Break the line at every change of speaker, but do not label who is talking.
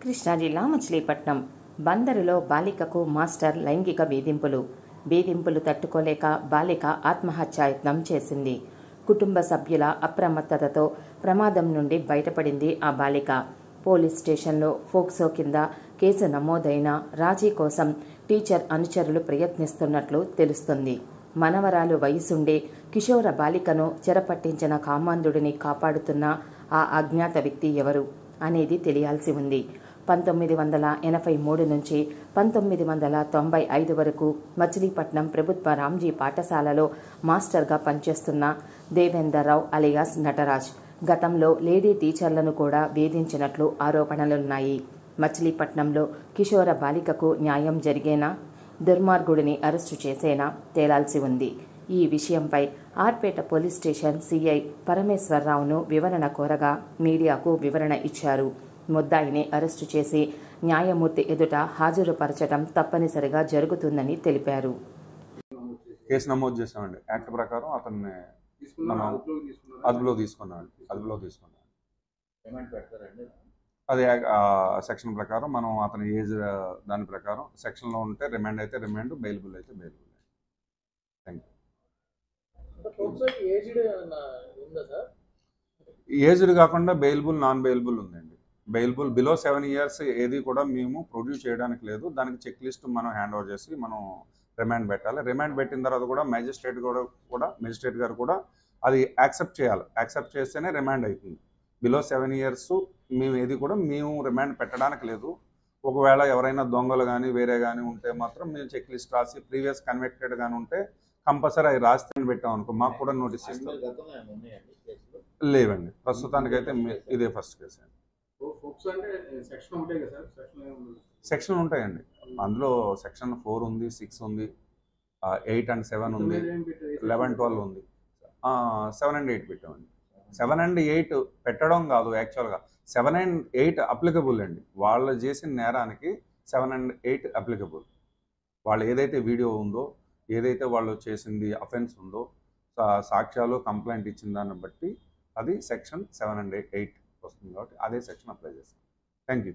కృష్ణా జిల్లా మచిలీపట్నం బందరులో బాలికకు మాస్టర్ లైంగిక వేధింపులు తట్టుకోలేక బాలిక ఆత్మహత్యాయత్నం చేసింది. కుటుంబ సభ్యుల అప్రమత్తతతో ప్రమాదం నుండి బయటపడింది ఆ బాలిక. పోలీస్ స్టేషన్లో ఫోక్సో కింద కేసు నమోదైన రాజీ కోసం టీచర్ అనుచరులు ప్రయత్నిస్తున్నట్లు తెలుస్తుంది. మనవరాలు వయసుండే కిషోర బాలికను చెరపట్టించిన కామాంధుడిని కాపాడుతున్న ఆ అజ్ఞాత వ్యక్తి ఎవరు అనేది తెలియాల్సి ఉంది. 1983 నుంచి 1995 వరకు మచిలీపట్నం ప్రభుత్వ రామ్జీ పాఠశాలలో మాస్టర్గా పనిచేస్తున్న దేవేందర్రావు అలియాస్ నటరాజ్ గతంలో లేడీ టీచర్లను కూడా వేధించినట్లు ఆరోపణలున్నాయి. మచిలీపట్నంలో కిషోర బాలికకు న్యాయం జరిగేనా, దుర్మార్గుడిని అరెస్టు చేసేనా తేలాల్సి ఉంది. ఈ విషయంపై ఆర్పేట పోలీస్ స్టేషన్ సిఐ పరమేశ్వరరావును వివరణ కోరగా మీడియాకు వివరణ ఇచ్చారు. ముద్దాయిని అరెస్టు చేసి న్యాయమూర్తి ఎదుట హాజరుపరచడం తప్పనిసరిగా జరుగుతుందని తెలిపారు.
కేసు నమోదు చేసామండి. యాక్ట్ ప్రకారం అతన్ని మనం అదుపులో తీసుకున్నాం. అది సెక్షన్ ప్రకారం మనం అతని ఏజ్ దాని ప్రకారం సెక్షన్లో ఉంటే రిమాండ్ అయితే రిమాండ్, బెయిలబుల్ అయితే బెయిలబుల్. Thank you. ఏజ్డ్ కాకుండా బెయిలబుల్, నాన్ బెయిలబుల్ ఉందండి. బెయిలబుల్ బిలో 7 years ఏది కూడా మేము ప్రొడ్యూస్ చేయడానికి లేదు. దానికి చెక్ లిస్ట్ మనం హ్యాండ్ ఓవర్ చేసి మనం రిమాండ్ పెట్టాలి. రిమాండ్ పెట్టిన తర్వాత కూడా మేజిస్ట్రేట్ గారు కూడా అది యాక్సెప్ట్ చేయాలి. యాక్సెప్ట్ చేస్తేనే రిమాండ్ అవుతుంది. బిలో 7 years మేము ఏది కూడా మేము రిమాండ్ పెట్టడానికి లేదు. ఒకవేళ ఎవరైనా దొంగలు కానీ వేరే కానీ ఉంటే మాత్రం మేము చెక్ లిస్ట్ రాసి ప్రీవియస్ కన్విక్టెడ్ కానీ ఉంటే కంపల్సరీ అవి రాసి పెట్టాం అనుకో, మాకు కూడా నోటీస్ ఇస్తాం. లేవండి, ప్రస్తుతానికైతే ఇదే ఫస్ట్ కేసు అండి. సెక్షన్ ఉంటాయండి. అందులో సెక్షన్ 4 ఉంది, 6 ఉంది, 8 and 7 ఉంది, 11, 12 ఉంది, 7 and 8 పెట్టామండి. 7 and 8 పెట్టడం కాదు, యాక్చువల్గా 7 and 8 అప్లికబుల్ అండి. వాళ్ళు చేసిన నేరానికి 7 and 8 అప్లికబుల్. వాళ్ళు ఏదైతే వీడియో ఉందో, ఏదైతే వాళ్ళు చేసింది అఫెన్స్ ఉందో, సాక్ష్యాలు కంప్లైంట్ ఇచ్చిన దాన్ని బట్టి అది సెక్షన్ 7 and 8 వస్తుంది. కాబట్టి అదే సెక్షన్ అప్లై చేస్తాం. Thank you.